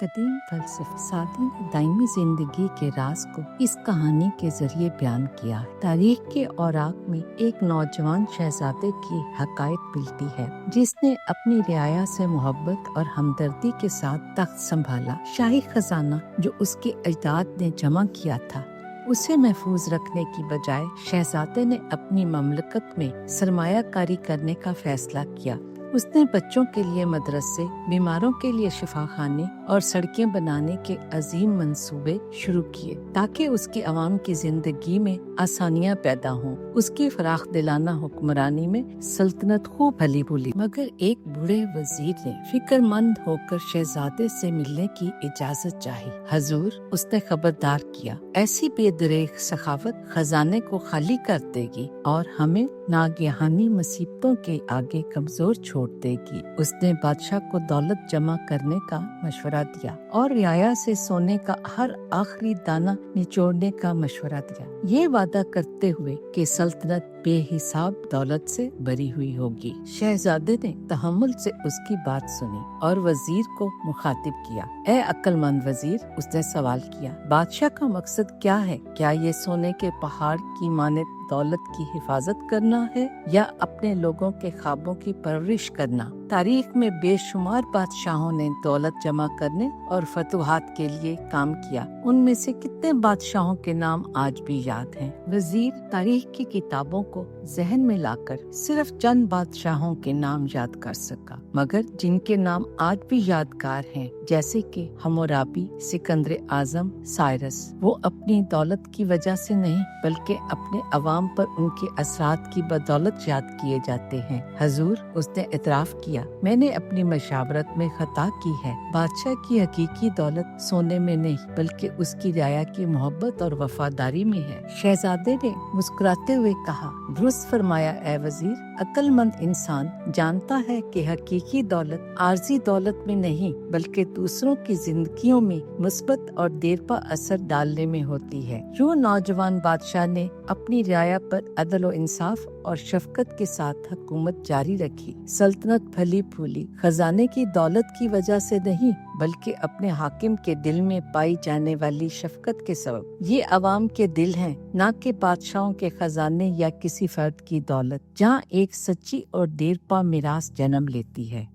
قدیم فلسفہ سادی نے دائمی زندگی کے راز کو اس کہانی کے ذریعے بیان کیا ہے۔ تاریخ کے اوراق میں ایک نوجوان شہزادے کی حکایت ملتی ہے جس نے اپنی رعایا سے محبت اور ہمدردی کے ساتھ تخت سنبھالا۔ شاہی خزانہ جو اس کے اجداد نے جمع کیا تھا اسے محفوظ رکھنے کی بجائے شہزادے نے اپنی مملکت میں سرمایہ کاری کرنے کا فیصلہ کیا۔ اس نے بچوں کے لیے مدرسے، بیماروں کے لیے شفا خانے اور سڑکیں بنانے کے عظیم منصوبے شروع کیے تاکہ اس کی عوام کی زندگی میں آسانیاں پیدا ہوں۔ اس کی فراخ دلانہ حکمرانی میں سلطنت خوب پھلی پھولی، مگر ایک بوڑھے وزیر نے فکر مند ہو کر شہزادے سے ملنے کی اجازت چاہی۔ حضور، اس نے خبردار کیا، ایسی بے دریغ سخاوت خزانے کو خالی کر دے گی اور ہمیں ناگہانی مصیبتوں کے آگے کمزور چھوڑ دے گی۔ اس نے بادشاہ کو دولت جمع کرنے کا مشورہ دیا اور رعایا سے سونے کا ہر آخری دانہ نچوڑنے کا مشورہ دیا، یہ وعدہ کرتے ہوئے کہ سلطنت بے حساب دولت سے بری ہوئی ہوگی۔ شہزادے نے تحمل سے اس کی بات سنی اور وزیر کو مخاطب کیا۔ اے عقل مند وزیر، اس نے سوال کیا، بادشاہ کا مقصد کیا ہے؟ کیا یہ سونے کے پہاڑ کی مانند دولت کی حفاظت کرنا ہے یا اپنے لوگوں کے خوابوں کی پرورش کرنا؟ تاریخ میں بے شمار بادشاہوں نے دولت جمع کرنے اور فتوحات کے لیے کام کیا، ان میں سے کتنے بادشاہوں کے نام آج بھی یاد ہیں؟ وزیر تاریخ کی کتابوں کو ذہن میں لا کر صرف چند بادشاہوں کے نام یاد کر سکا، مگر جن کے نام آج بھی یادگار ہیں جیسے کہ حمورابی، سکندر اعظم، سائرس، وہ اپنی دولت کی وجہ سے نہیں بلکہ اپنے عوام پر ان کے اثرات کی بدولت یاد کیے جاتے ہیں۔ حضور، اس نے اعتراف کیا، میں نے اپنی مشاورت میں خطا کی ہے۔ بادشاہ کی حقیقی دولت سونے میں نہیں بلکہ اس کی رعایا کی محبت اور وفاداری میں ہے۔ شہزادے نے مسکراتے ہوئے کہا، درست فرمایا اے وزیر، عقل مند انسان جانتا ہے کہ حقیقی دولت عارضی دولت میں نہیں بلکہ دوسروں کی زندگیوں میں مثبت اور دیرپا اثر ڈالنے میں ہوتی ہے۔ جو نوجوان بادشاہ نے اپنی رعایا پر عدل و انصاف اور شفقت کے ساتھ حکومت جاری رکھی، سلطنت پھلی پھولی، خزانے کی دولت کی وجہ سے نہیں بلکہ اپنے حاکم کے دل میں پائی جانے والی شفقت کے سبب۔ یہ عوام کے دل ہیں، نہ کہ بادشاہوں کے خزانے یا کسی فرد کی دولت، جہاں ایک سچی اور دیرپا میراث جنم لیتی ہے۔